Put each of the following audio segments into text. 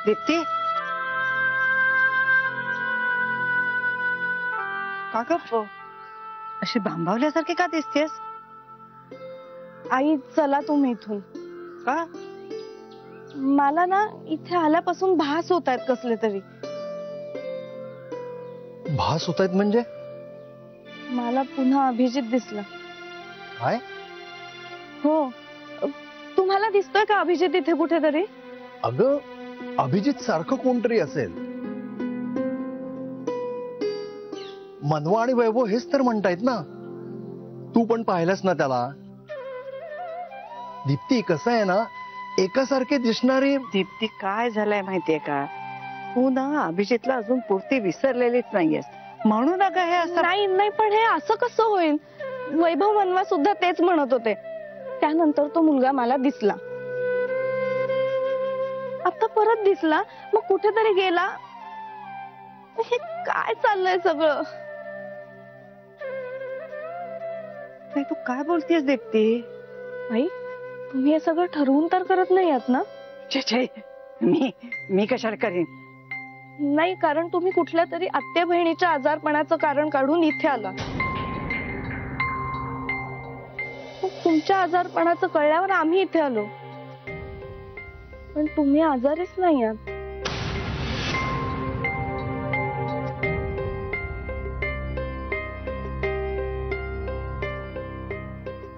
दीप्ती, का गप्प अशी भांबावल्यासारखी का दिसतेस? आई चला तुम्ही इथून. का? मला ना इथे आल्यापासून भास होत आहेत कसले तरी. भास होत आहेत म्हणजे? मला पुन्हा अभिजित दिसला. काय? हो, तुम्हाला दिसतोय का अभिजित इथे कुठेतरी? अगं अभिजित सारखं कोणतरी असेल. मनवा आणि वैभव हेच तर म्हणतायत ना. तू पण पाहिलंस ना त्याला. दीप्ती कसं आहे ना, एकासारखे दिसणारी. दीप्ती काय झालंय माहितीये का, तू ना अभिजितला अजून पूर्ती विसरलेलीच नाहीयेस म्हणून अगं हे असं. नाही नाही, पण हे असं कसं होईल? वैभव मनवा सुद्धा तेच म्हणत होते. त्यानंतर तो मुलगा मला दिसला, आता परत दिसला, मग कुठेतरी गेला. हे काय चाललंय सगळं? तू काय बोलतेस दीप्ती? आई, तुम्ही हे सगळं ठरवून तर करत नाही आहात ना? छे छे, मी कशाला करीन? नाही, कारण तुम्ही कुठल्या तरी आत्या बहिणीच्या आजारपणाचं कारण काढून इथे आला. तुमच्या आजारपणाचं कळल्यावर आम्ही इथे आलो, पण तुम्ही आजारीच नाही आहात.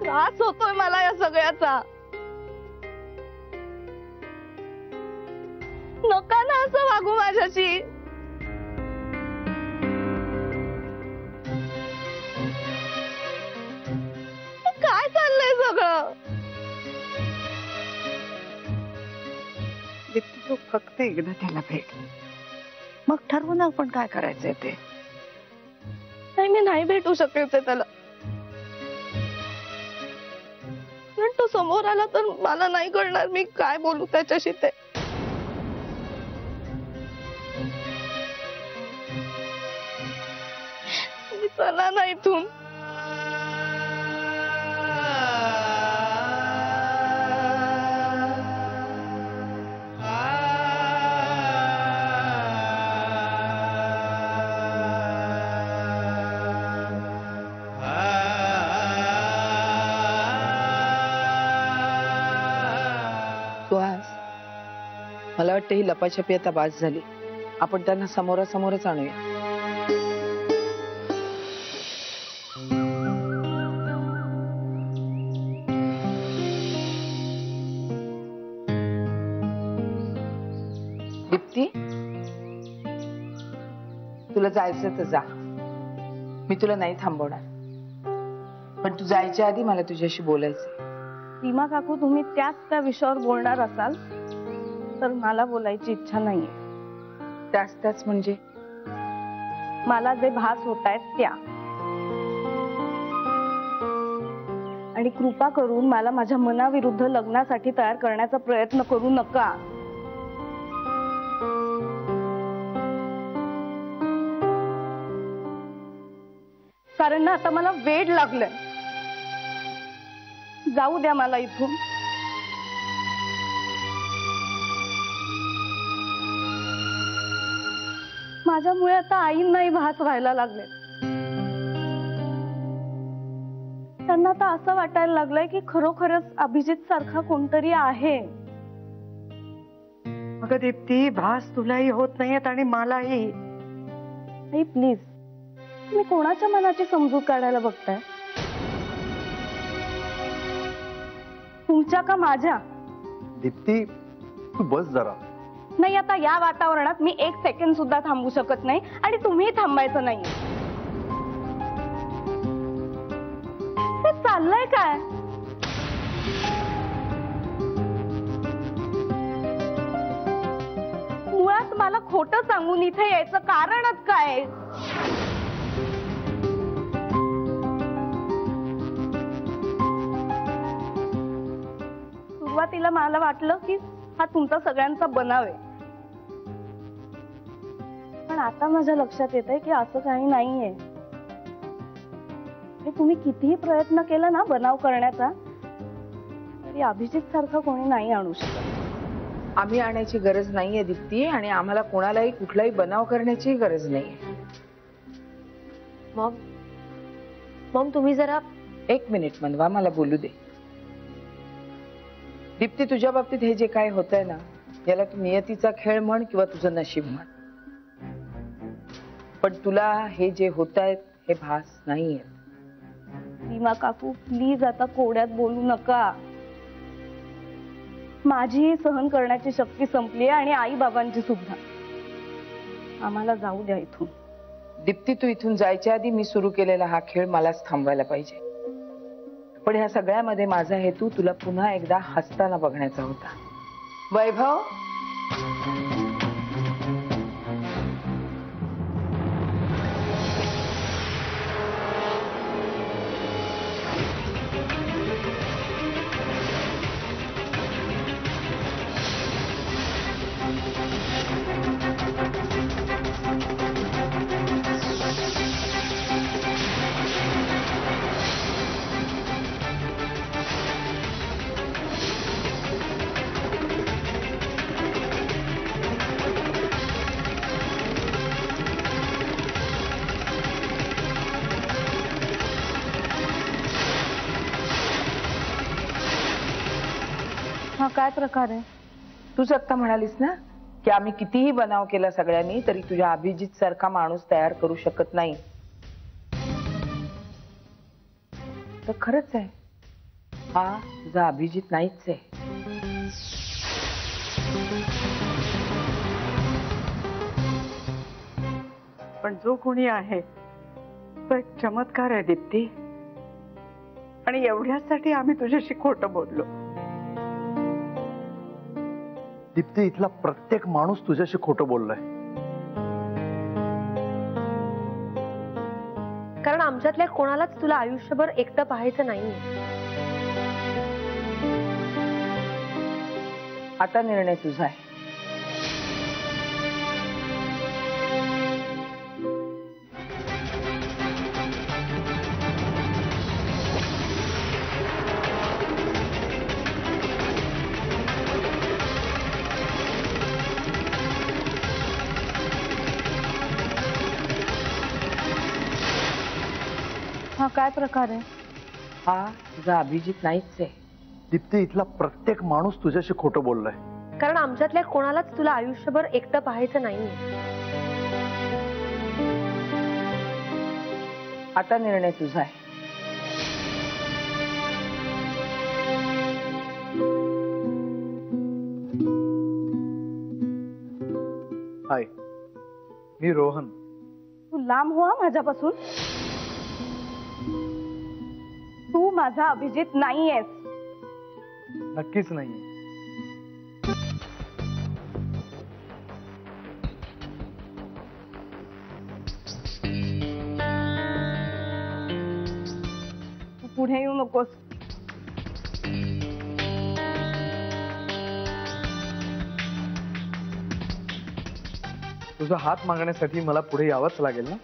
त्रास होतोय मला या सगळ्याचा. नका ना असं वागू माझ्याशी. काय चाललंय सगळं? दीप्ती, तू फक्त एकदा त्याला भेट, मग ठरवू ना आपण काय करायचंय ते. नाही, मी नाही भेटू शकायचे त्याला, पण तो तो समोर आला तर मला नाही कळणार मी काय बोलू त्याच्याशी ते. तुम्ही चला ना इथून. सुहास, मला वाटतं ही लपाछपी आता बास झाली. आपण त्यांना समोरासमोरच आणूया. दीप्ती, तुला जायचं तर जा, मी तुला नाही थांबवणार. पण तू जायच्या आधी मला तुझ्याशी बोलायचंय. सीमा काकू, तुम्ही त्याच त्या विषयावर बोलणार असाल तर मला बोलायची इच्छा नाहीये. त्याच म्हणजे मला जे भास होत आहेत त्या, आणि कृपा करून मला माझ्या मनाविरुद्ध लग्नासाठी तयार करण्याचा प्रयत्न करू नका. कारण ना आता मला वेड लागलंय. जाऊ द्या मला इथून. माझ्यामुळे आता आईंनाही भास व्हायला लागले. त्यांना आता असं वाटायला लागलंय की खरोखरच अभिजित सारखा कोणतरी आहे. अगं दीप्ती, भास तुलाही होत नाहीयेत आणि मलाही. आई प्लीज, तुम्ही कोणाच्या मनाची समजूत काढायला बघताय? तुमच्या का माझ्या? दीप्ती, तू बस जरा. नाही, आता या वातावरणात मी एक सेकंड सुद्धा थांबू शकत नाही आणि तुम्ही थांबायचं नाही. हे चाललंय काय? मुळात मला खोटं सांगून इथे यायचं कारणच काय? सुरुवातीला मला वाटलं की हा तुमचा सगळ्यांचा बनाव आहे, पण आता माझ्या लक्षात येतंय की असं काही नाहीये. तुम्ही कितीही प्रयत्न केला ना बनाव करण्याचा, तरी अभिजित सारखा कोणी नाही आणू शकत. आम्ही आणायची गरज नाहीये दीप्ती, आणि आम्हाला कोणालाही कुठलाही बनाव करण्याची गरज नाहीये. मॉम तुम्ही जरा एक मिनिट मनवा, मला बोलू दे. दीप्ती, तुझ्या बाबतीत हे जे काय होतंय ना, याला तू नियतीचा खेळ म्हण किंवा तुझं नशीब म्हण, पण तुला हे जे होत आहेत हे भास नाहीये. सीमा काकू, प्लीज आता कोड्यात बोलू नका. माझी सहन करण्याची शक्ती संपली आणि आई बाबांची सुद्धा. आम्हाला जाऊ द्या इथून. दीप्ती, तू इथून जायच्या आधी मी सुरू केलेला हा खेळ मलाच थांबवायला पाहिजे. पण ह्या सगळ्यामध्ये माझा हेतू तुला पुन्हा एकदा हसताना बघण्याचा होता. वैभव, हा काय प्रकार आहे? तूच आत्ता म्हणालीस ना की आम्ही कितीही बनाव केला सगळ्यांनी तरी तुझ्या अभिजित सारखा माणूस तयार करू शकत नाही. तर खरंच आहे, हा तुझा अभिजित नाहीच आहे. पण जो कोणी आहे तो एक चमत्कार आहे दीप्ती, आणि एवढ्यासाठी आम्ही तुझ्याशी खोटं बोललो. दीप्ती, इथला प्रत्येक माणूस तुझ्याशी खोटं बोललाय. कारण आमच्यातल्या कोणालाच तुला आयुष्यभर एकटं पाहायचं नाहीये. आता निर्णय तुझा आहे. हा काय प्रकार आहे? हा तुझा अभिजित नाहीच आहे. दीप्ती, इथला प्रत्येक माणूस तुझ्याशी खोटं बोललाय. कारण आमच्यातल्या कोणालाच तुला आयुष्यभर एकटं पाहायचं नाहीये. आता निर्णय तुझा आहे. हाय, मी रोहन. तू लांब हो माझ्यापासून. तू माझा अभिजित नाहीयेस. नक्कीच नाहीये. तू पुढे येऊ नकोस. तुझा हात मागण्यासाठी मला पुढे यावंच लागेल ना.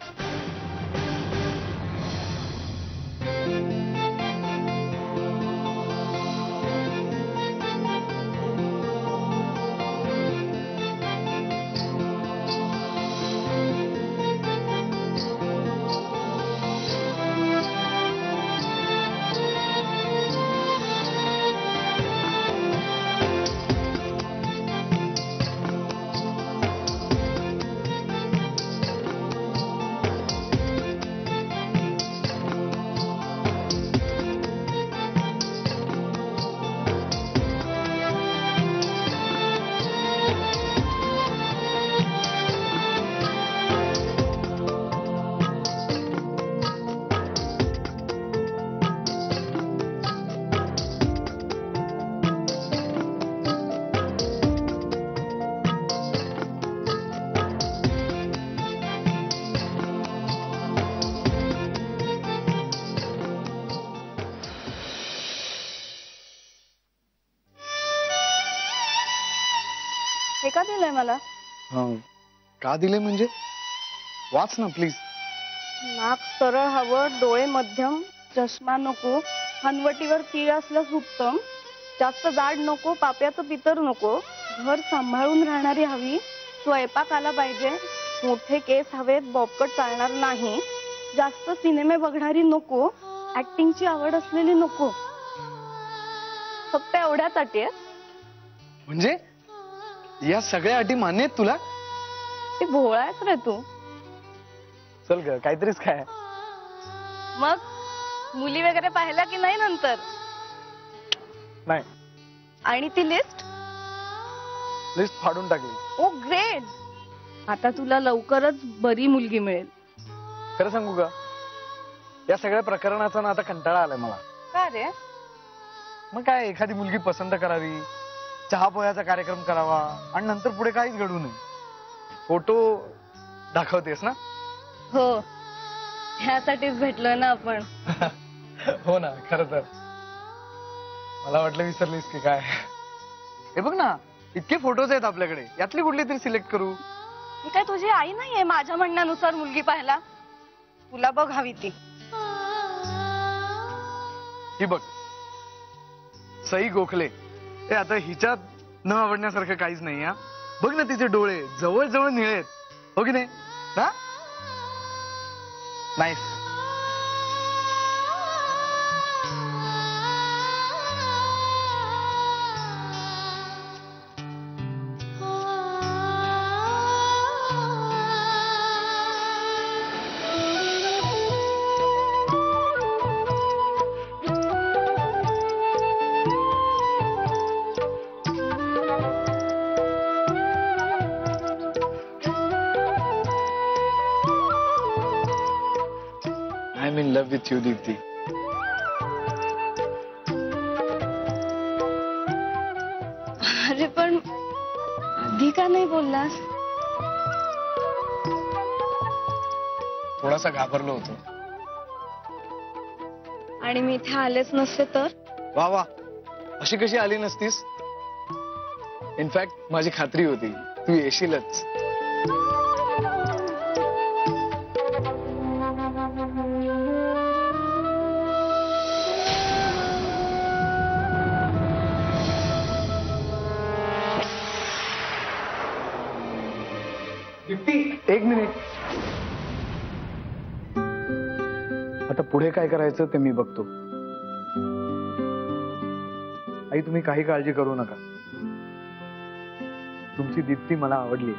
हे का दिलंय मला? का दिले म्हणजे? वाच ना प्लीज. नाक सरळ हवं, डोळे मध्यम, चष्मा नको, हनवटीवर तीळ असल्यास उत्तम, जास्त जाड नको, पाप्याचं पितर नको, घर सांभाळून राहणारी हवी, स्वयंपाक आला पाहिजे, मोठे केस हवेत, बॉबकट चालणार नाही, जास्त सिनेमे बघणारी नको, ऍक्टिंगची आवड असलेली नको. फक्त एवढ्याच अटी आहेत. म्हणजे या सगळ्या अटी मान्य आहेत तुला? ते भोळायच रे तू. चल ग, काहीतरीच काय. मग मुली वगैरे पाहिल्या की नाही नंतर? नाही. आणि ती लिस्ट फाडून टाकली. ओ ग्रेट. आता तुला लवकरच बरी मुलगी मिळेल. खरं सांगू का, या सगळ्या प्रकरणाचा ना आता कंटाळा आलाय मला. का रे? मग काय, एखादी मुलगी पसंत करावी, चहा पोह्याचा कार्यक्रम करावा आणि नंतर पुढे काहीच घडू नये. फोटो दाखवतेस ना? हो, ह्यासाठीच भेटलोय ना आपण. हो ना, खरं तर मला वाटलं विसरलीस की काय. हे बघ ना, इतके फोटोज आहेत आपल्याकडे, यातली कुठली तरी सिलेक्ट करू. मी काय तुझी आई नाहीये माझ्या म्हणण्यानुसार मुलगी पाहायला. तुला बघ हवी ती. ही बघ, सई गोखले. हे आता हिच्यात न आवडण्यासारखं काहीच नाही. हा बघ ना, तिचे डोळे जवळ जवळ निळे आहेत, हो की नाही? ना nice. I'm in love with you, Deepti. अरे पण आधी का नाही बोललास? थोडासा घाबरलो होतो. आणि मी इथे आलेच नसते तर? वा वा, अशी कशी आली नसतीस? इनफॅक्ट माझी खात्री होती तू येशीलच. एक मिनिट. आता पुढे काय करायचं ते मी बघतो. आई तुम्ही काही काळजी करू नका. तुमची दीप्ती मला आवडली.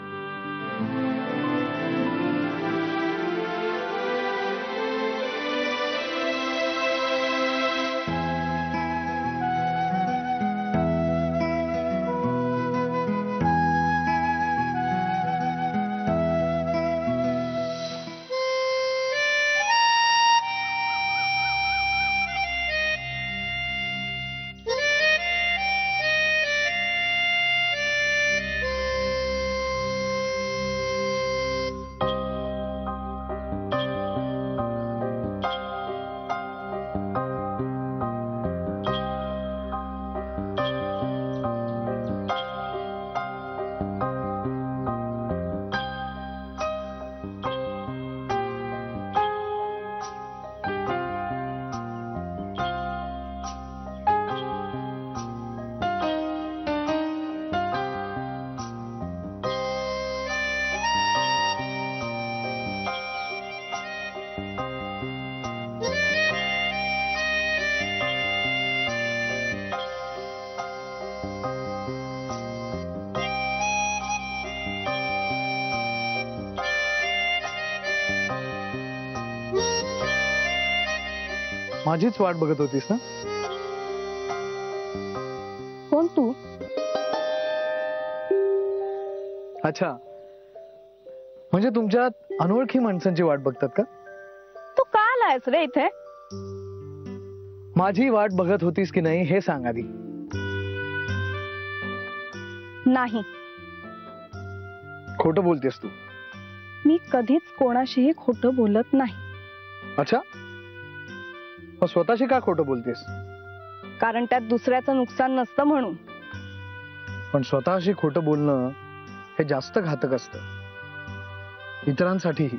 माझीच वाट बघत होतीस ना? कोण तू? अच्छा, म्हणजे तुमच्यात अनोळखी माणसांची वाट बघतात का? तू का आलायस रे इथे? माझी वाट बघत होतीस की नाही हे सांग आधी. नाही. खोटं बोलतेस तू? मी कधीच कोणाशीही खोटं बोलत नाही. अच्छा, मग स्वतःशी का खोटं बोलतेस? कारण त्यात दुसऱ्याचं नुकसान नसतं म्हणून. पण स्वतःशी खोटं बोलणं हे जास्त घातक असतं, इतरांसाठीही.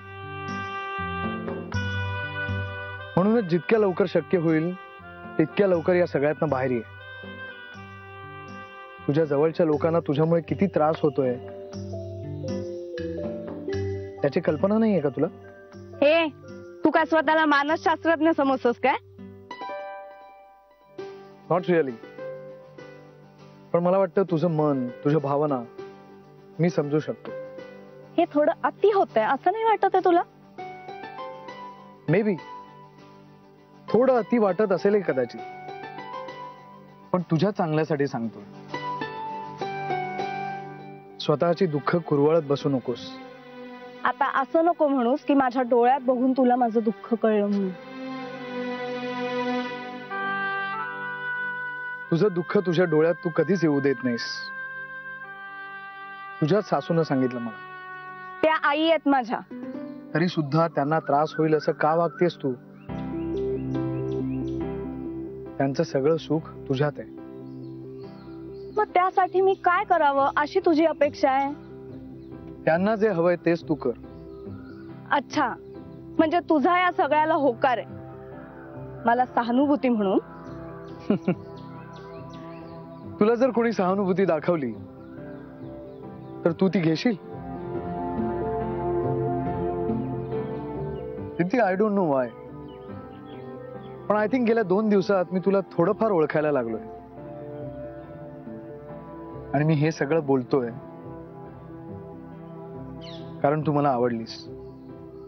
म्हणूनच जितक्या लवकर शक्य होईल तितक्या लवकर या सगळ्यातनं बाहेर ये. तुझ्या जवळच्या लोकांना तुझ्यामुळे किती त्रास होतोय त्याची कल्पना नाहीये का तुला? हे तू काय स्वतःला मानसशास्त्रज्ञ समजतोस काय? Not really. पण मला वाटतं तुझं मन, तुझ्या भावना मी समजू शकतो. हे थोडं अति होतंय असं नाही वाटत आहे तुला? मे बी थोडं अति वाटत असेल कदाचित, पण तुझ्या चांगल्यासाठी सांगतो. स्वतःची दुःख कुरवाळत बसू नकोस. आता असं नको म्हणूस की माझ्या डोळ्यात बघून तुला माझं दुःख कळलं म्हणून. तुझं दुःख तुझ्या डोळ्यात तू कधीच येऊ देत नाहीस. तुझ्याच सासूनं सांगितलं मला. त्या आई आहेत माझ्या. तरी सुद्धा त्यांना त्रास होईल असं का वागतेस तू? त्यांचं सगळं सुख तुझ्यात आहे. मग त्यासाठी मी काय करावं अशी तुझी अपेक्षा आहे? त्यांना जे हवंय तेच तू कर. अच्छा, म्हणजे तुझा या सगळ्याला होकार आहे, मला सहानुभूती म्हणून. तुला जर कोणी सहानुभूती दाखवली तर तू ती घेशील? आय डोंट नो वाय, पण आय थिंक गेल्या 2 दिवसात मी तुला थोडंफार ओळखायला लागलोय. आणि मी हे सगळं बोलतोय कारण तू मला आवडलीस.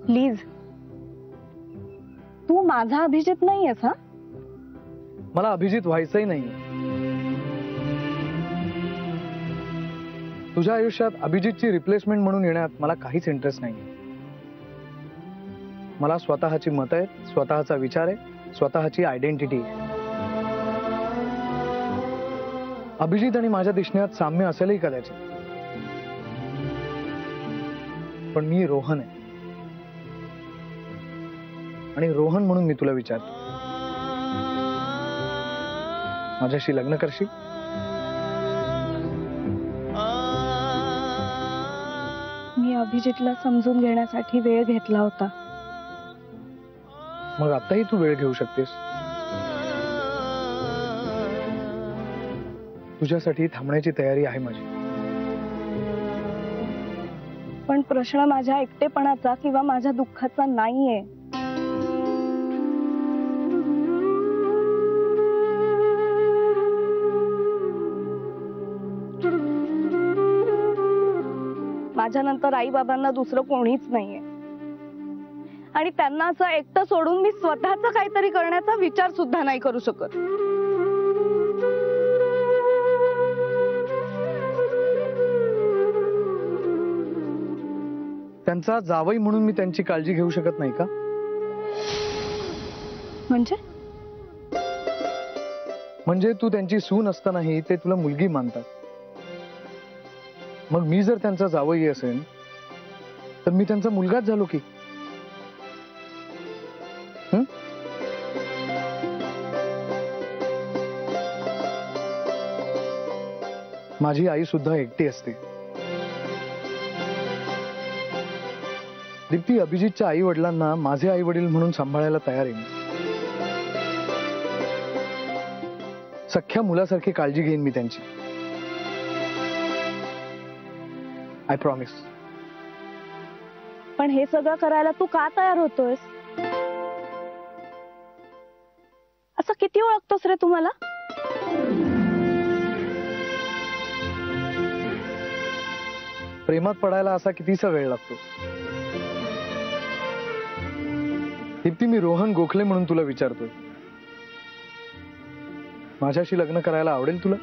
प्लीज, तू माझा अभिजित नाहीयेस. हा, मला अभिजित व्हायचंही नाही. तुझ्या आयुष्यात अभिजितची रिप्लेसमेंट म्हणून येण्यात मला काहीच इंटरेस्ट नाही. मला स्वतःची मत आहेत, स्वतःचा विचार आहे, स्वतःची आयडेंटिटी आहे. अभिजित आणि माझ्या दिसण्यात साम्य असेलही कदाचित, पण मी रोहन आहे. आणि रोहन म्हणून मी तुला विचारतो, माझ्याशी लग्न करशील? अभिजितला समजून घेण्यासाठी वेळ घेतला होता. मग आताही तू वेळ घेऊ शकतेस. तुझ्यासाठी थांबण्याची तयारी आहे माझी. पण प्रश्न माझ्या एकटेपणाचा किंवा माझ्या दुःखाचा नाहीये. माझ्यानंतर आई बाबांना दुसरं कोणीच नाहीये आणि त्यांना असं एकटं सोडून मी स्वतःच काहीतरी करण्याचा विचार सुद्धा नाही करू शकत. त्यांचा जावई म्हणून मी त्यांची काळजी घेऊ शकत नाही का? म्हणजे तू त्यांची सून असतानाही ते तुला मुलगी मानतात. मग मी जर त्यांचा जावई असेल तर मी त्यांचा मुलगाच झालो की. माझी आई सुद्धा एकटी असते. दीप्ती, अभिजितच्या आई वडिलांना माझे आई वडील म्हणून सांभाळायला तयार आहे. सख्ख्या मुलासारखी काळजी घेईन मी त्यांची. I promise. पण हे सगळं करायला तू का तयार होतोयस? असं किती ओळखतोस रे तुम्हाला? प्रेमात पडायला असा कितीसा वेळ लागतो. दीप्ती, मी रोहन गोखले म्हणून तुला विचारतोय, माझ्याशी लग्न करायला आवडेल तुला?